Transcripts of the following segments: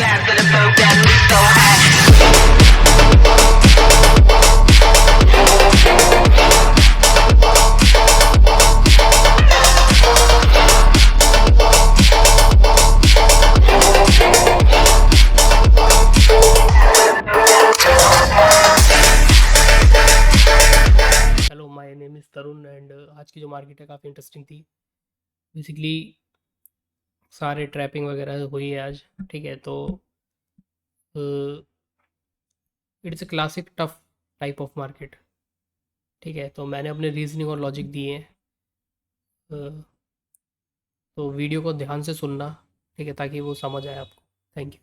last of the boat that moves so high. Hello, my name is Tarun and आज की जो market है काफ़ी इंटरेस्टिंग थी। बेसिकली सारे ट्रैपिंग वगैरह हुई है आज। ठीक है, तो it's a classic tough type of market. ठीक है, तो मैंने अपने रीजनिंग और लॉजिक दिए हैं। अ, तो वीडियो को ध्यान से सुनना, ठीक है, ताकि वो समझ आए आपको। Thank you.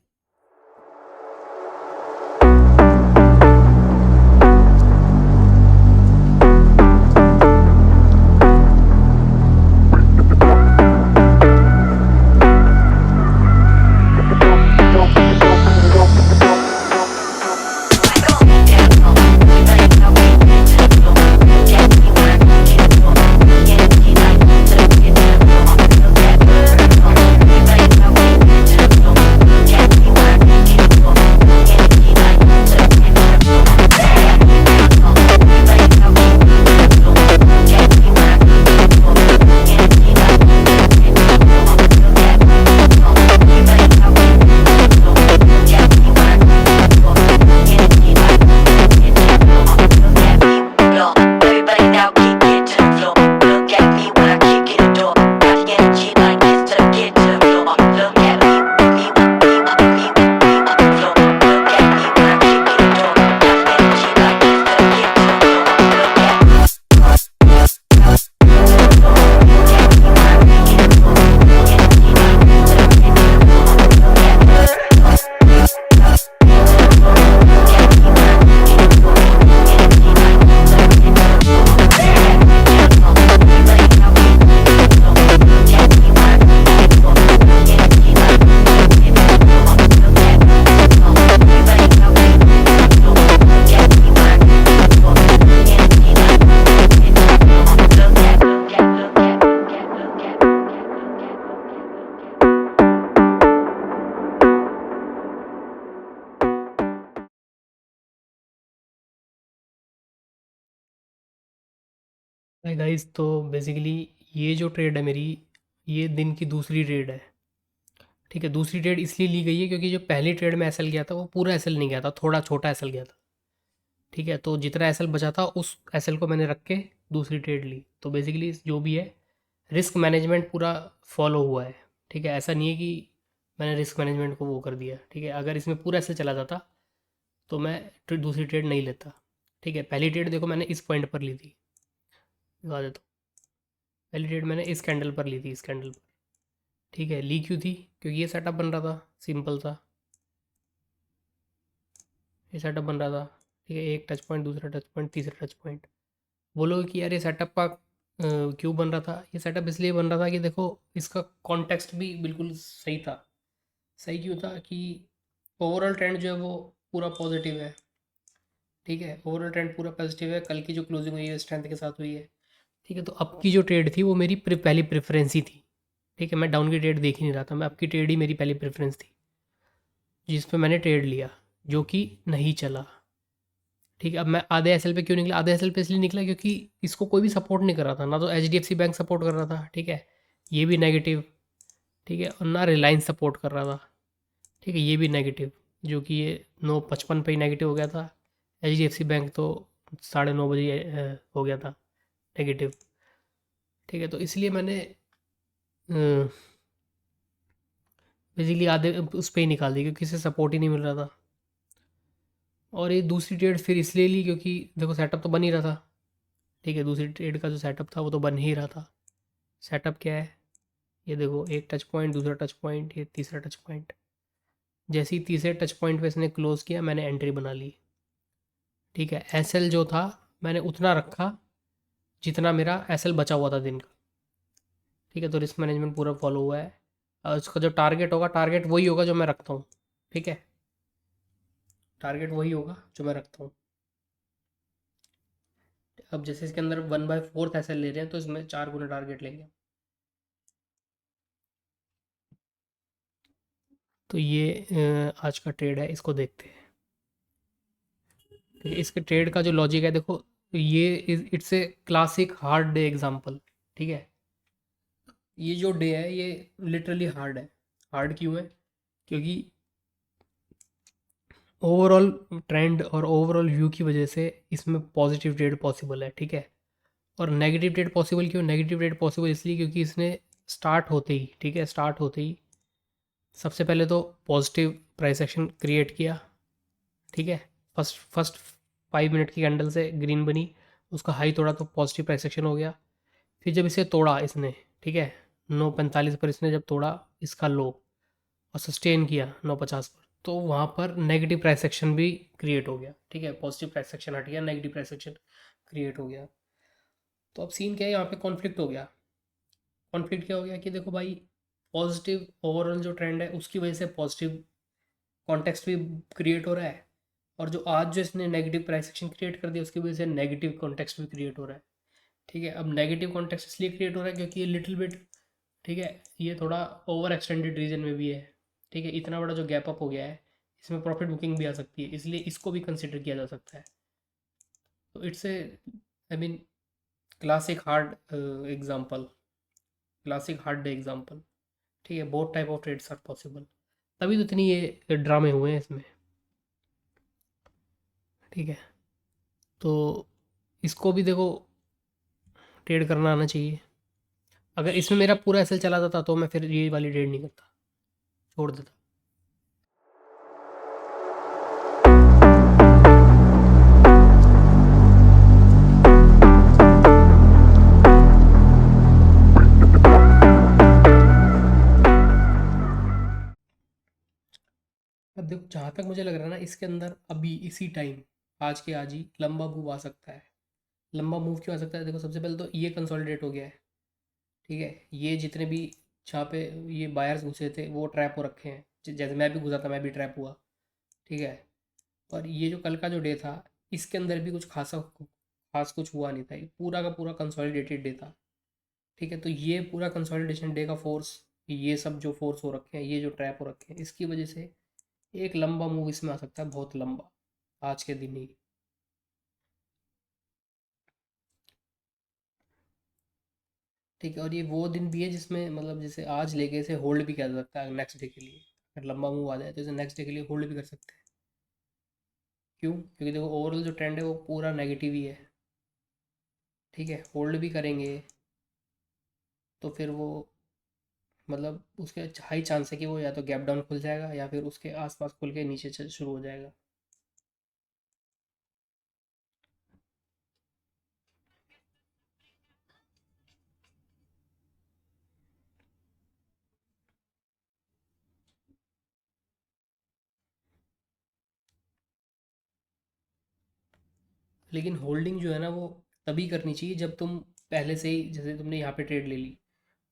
हाय गाइस, तो बेसिकली ये जो ट्रेड है मेरी, ये दिन की दूसरी ट्रेड है। ठीक है, दूसरी ट्रेड इसलिए ली गई है क्योंकि जो पहली ट्रेड में एसएल गया था वो पूरा एसएल नहीं गया था, थोड़ा छोटा एसएल गया था। ठीक है, तो जितना एसएल बचा था उस एसएल को मैंने रख के दूसरी ट्रेड ली। तो बेसिकली जो भी है, रिस्क मैनेजमेंट पूरा फॉलो हुआ है। ठीक है, ऐसा नहीं है कि मैंने रिस्क मैनेजमेंट को वो कर दिया। ठीक है, अगर इसमें पूरा एसएल चला जाता तो मैं दूसरी ट्रेड नहीं लेता। ठीक है, पहली ट्रेड देखो मैंने इस पॉइंट पर ली थी, दिखा देता हूँ। पहली ट्रेड मैंने इस कैंडल पर ली थी, इस कैंडल पर। ठीक है, ली क्यों थी? क्योंकि ये सेटअप बन रहा था, सिंपल सा ये सेटअप बन रहा था। ठीक है, एक टच पॉइंट, दूसरा टच पॉइंट, तीसरा टच पॉइंट। बोलोगे कि यार ये सेटअप का क्यों बन रहा था? ये सेटअप इसलिए बन रहा था कि देखो, इसका कॉन्टेक्स्ट भी बिल्कुल सही था। सही क्यों था कि ओवरऑल ट्रेंड जो है वो पूरा पॉजिटिव है। ठीक है, ओवरऑल ट्रेंड पूरा पॉजिटिव है। कल की जो क्लोजिंग हुई है स्ट्रेंथ के साथ हुई है। ठीक है, तो अब की जो ट्रेड थी वो मेरी पहली प्रेफरेंस ही थी। ठीक है, मैं डाउन की ट्रेड देख ही नहीं रहा था, मैं अब की ट्रेड ही मेरी पहली प्रेफरेंस थी, जिस पे मैंने ट्रेड लिया, जो कि नहीं चला। ठीक है, अब मैं आधे एसएल पे क्यों निकला? आधे एसएल पे इसलिए निकला क्योंकि इसको कोई भी सपोर्ट नहीं कर रहा था, ना तो एचडीएफसी बैंक सपोर्ट कर रहा था। ठीक है, ये भी नेगेटिव। ठीक है, और ना रिलायंस सपोर्ट कर रहा था। ठीक है, ये भी नेगेटिव, जो कि ये 9:55 पे ही नेगेटिव हो गया था। एचडीएफसी बैंक तो 9:30 बजे हो गया था नेगेटिव। ठीक है, तो इसलिए मैंने बेसिकली आधे उस पर ही निकाल दी क्योंकि इससे सपोर्ट ही नहीं मिल रहा था। और ये दूसरी ट्रेड फिर इसलिए ली क्योंकि देखो सेटअप तो बन ही रहा था। ठीक है, दूसरी ट्रेड का जो सेटअप था वो तो बन ही रहा था। सेटअप क्या है? ये देखो, एक टच पॉइंट, दूसरा टच पॉइंट, ये तीसरा टच पॉइंट। जैसे ही तीसरे टच पॉइंट पे इसने क्लोज किया, मैंने एंट्री बना ली। ठीक है, एसएल जो था मैंने उतना रखा जितना मेरा एसएल बचा हुआ था दिन का। ठीक है, तो रिस्क मैनेजमेंट पूरा फॉलो हुआ है। और उसका जो टारगेट होगा, टारगेट वही होगा जो मैं रखता हूँ। ठीक है, टारगेट वही होगा जो मैं रखता हूँ। अब जैसे इसके अंदर 1/4 एसएल ले रहे हैं तो इसमें 4 गुना टारगेट लेंगे। तो ये आज का ट्रेड है, इसको देखते हैं। ठीक है, इसके ट्रेड का जो लॉजिक है देखो, ये it's a classic hard day example. ठीक है, ये जो डे है ये लिटरली हार्ड है। हार्ड क्यों है? क्योंकि ओवरऑल ट्रेंड और ओवरऑल व्यू की वजह से इसमें पॉजिटिव ट्रेड पॉसिबल है। ठीक है, और नेगेटिव ट्रेड पॉसिबल क्यों? नेगेटिव ट्रेड पॉसिबल इसलिए क्योंकि इसने स्टार्ट होते ही, ठीक है, स्टार्ट होते ही सबसे पहले तो पॉजिटिव प्राइस एक्शन क्रिएट किया। ठीक है, फर्स्ट 5 मिनट की कैंडल से ग्रीन बनी, उसका हाई तोड़ा तो पॉजिटिव प्राइस एक्शन हो गया। फिर जब इसे तोड़ा इसने, ठीक है, 9:45 पर इसने जब तोड़ा इसका लो और सस्टेन किया 9:50 पर, तो वहाँ पर नेगेटिव प्राइस एक्शन भी क्रिएट हो गया। ठीक है, पॉजिटिव प्राइस एक्शन हट गया, नेगेटिव प्राइस एक्शन क्रिएट हो गया। तो अब सीन क्या है, यहाँ पे कॉन्फ्लिक्ट हो गया। कॉन्फ्लिक्ट क्या हो गया कि देखो भाई, पॉजिटिव ओवरऑल जो ट्रेंड है उसकी वजह से पॉजिटिव कॉन्टेक्स्ट भी क्रिएट हो रहा है, और जो आज जो इसने नेगेटिव प्राइस एक्शन क्रिएट कर दिया उसकी वजह से नेगेटिव कॉन्टेक्स्ट भी क्रिएट हो रहा है। ठीक है, अब नेगेटिव कॉन्टेक्स्ट इसलिए क्रिएट हो रहा है क्योंकि ये लिटिल बिट, ठीक है, ये थोड़ा ओवर एक्सटेंडेड रीजन में भी है। ठीक है, इतना बड़ा जो गैप अप हो गया है, इसमें प्रॉफिट बुकिंग भी आ सकती है, इसलिए इसको भी कंसिडर किया जा सकता है। तो it's a, I mean, classic hard example, classic hard day example. ठीक है, both type of trades are possible, तभी तो इतनी ये ड्रामे हुए हैं इसमें। ठीक है, तो इसको भी देखो ट्रेड करना आना चाहिए। अगर इसमें मेरा पूरा एसएल चला जाता तो मैं फिर ये वाली ट्रेड नहीं करता, छोड़ देता। अब देखो, जहाँ तक मुझे लग रहा है ना, इसके अंदर अभी इसी टाइम आज के आज ही लंबा मूव आ सकता है। लंबा मूव क्यों आ सकता है? देखो, सबसे पहले तो ये कंसोलिडेट हो गया है। ठीक है, ये जितने भी जहाँ पे ये बायर्स घुसे थे वो ट्रैप हो रखे हैं, जैसे मैं भी घुसा था, मैं भी ट्रैप हुआ। ठीक है, और ये जो कल का जो डे था, इसके अंदर भी कुछ खास कुछ हुआ नहीं था, ये पूरा का पूरा कंसोलिडेटेड डे था। ठीक है, तो ये पूरा कंसोलिडेशन डे का फोर्स, ये सब जो फोर्स हो रखे हैं, ये जो ट्रैप हो रखे हैं, इसकी वजह से एक लंबा मूव इसमें आ सकता है, बहुत लंबा, आज के दिन ही। ठीक है, और ये वो दिन भी है जिसमें मतलब जैसे आज लेके इसे होल्ड भी किया जा सकता है नेक्स्ट डे के लिए। अगर लंबा मूव आ जाए तो इसे नेक्स्ट डे के लिए होल्ड भी कर सकते हैं। क्यों? क्योंकि देखो, ओवरऑल जो ट्रेंड है वो पूरा नेगेटिव ही है। ठीक है, होल्ड भी करेंगे तो फिर वो, मतलब उसके हाई चांस है कि वो या तो गैप डाउन खुल जाएगा या फिर उसके आसपास खुल के नीचे शुरू हो जाएगा। लेकिन होल्डिंग जो है ना, वो तभी करनी चाहिए जब तुम पहले से ही, जैसे तुमने यहाँ पे ट्रेड ले ली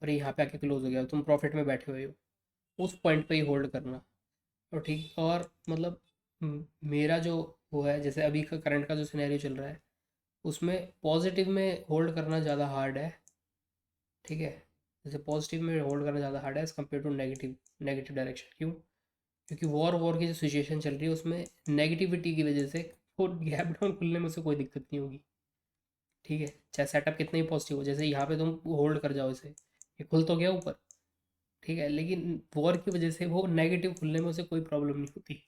और यहाँ पे आके क्लोज हो गया, तुम प्रॉफिट में बैठे हुए हो, उस पॉइंट पे ही होल्ड करना। और ठीक, और मतलब मेरा जो वो है, जैसे अभी का करंट का जो सिनेरियो चल रहा है, उसमें पॉजिटिव में होल्ड करना ज़्यादा हार्ड है। ठीक है, जैसे पॉजिटिव में होल्ड करना ज़्यादा हार्ड है as compare to negative, negative direction. क्यों? क्योंकि वॉर की जो सिचुएशन चल रही है उसमें नेगेटिविटी की वजह से वो गैप डाउन खुलने में उसे कोई दिक्कत नहीं होगी। ठीक है, चाहे सेटअप कितना ही पॉजिटिव हो, जैसे यहाँ पे तुम होल्ड कर जाओ इसे, ये खुल तो गया ऊपर। ठीक है, लेकिन वॉर की वजह से वो नेगेटिव खुलने में उसे कोई प्रॉब्लम नहीं होती।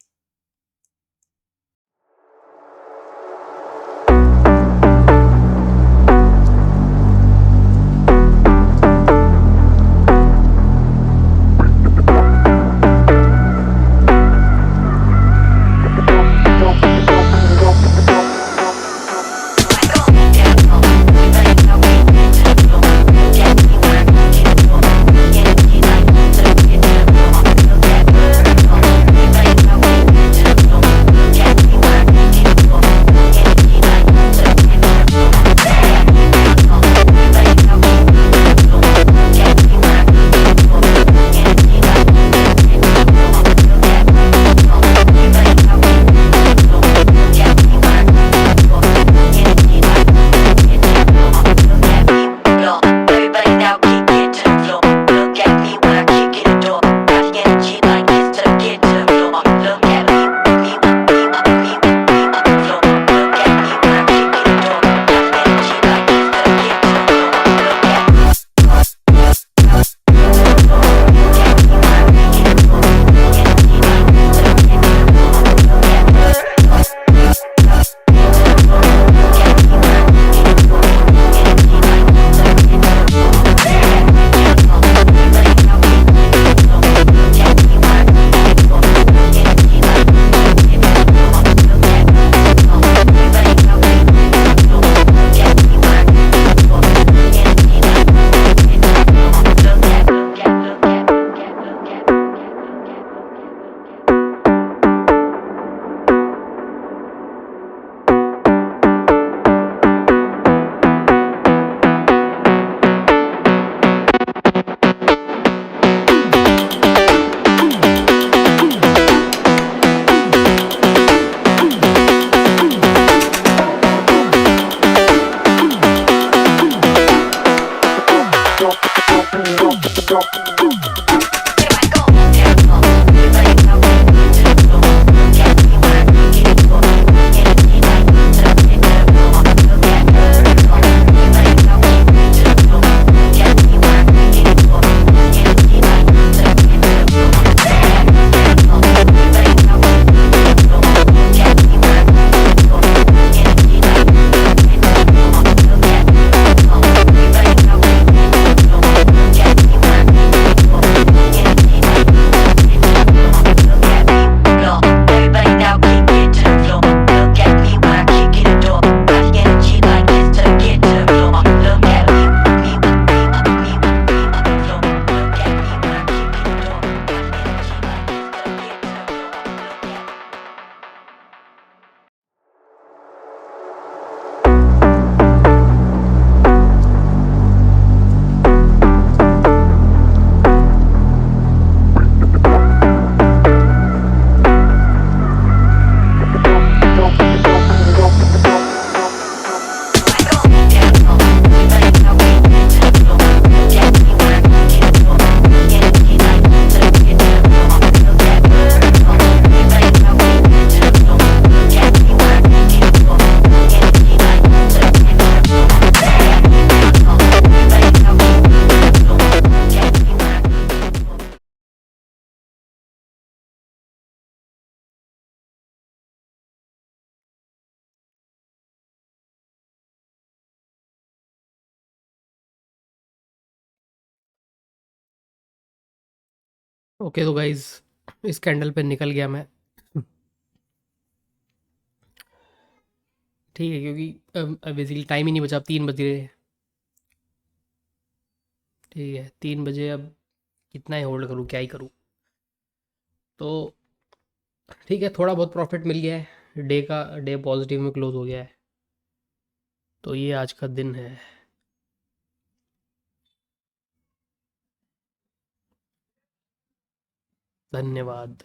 ओके तो गाइज इस कैंडल पे निकल गया मैं। ठीक है, क्योंकि बेसिकली टाइम ही नहीं बचा, अब 3 बज रहे हैं। ठीक है, 3 बजे अब कितना ही होल्ड करूँ, क्या ही करूँ। तो ठीक है, थोड़ा बहुत प्रॉफिट मिल गया है, डे पॉजिटिव में क्लोज हो गया है। तो ये आज का दिन है। धन्यवाद।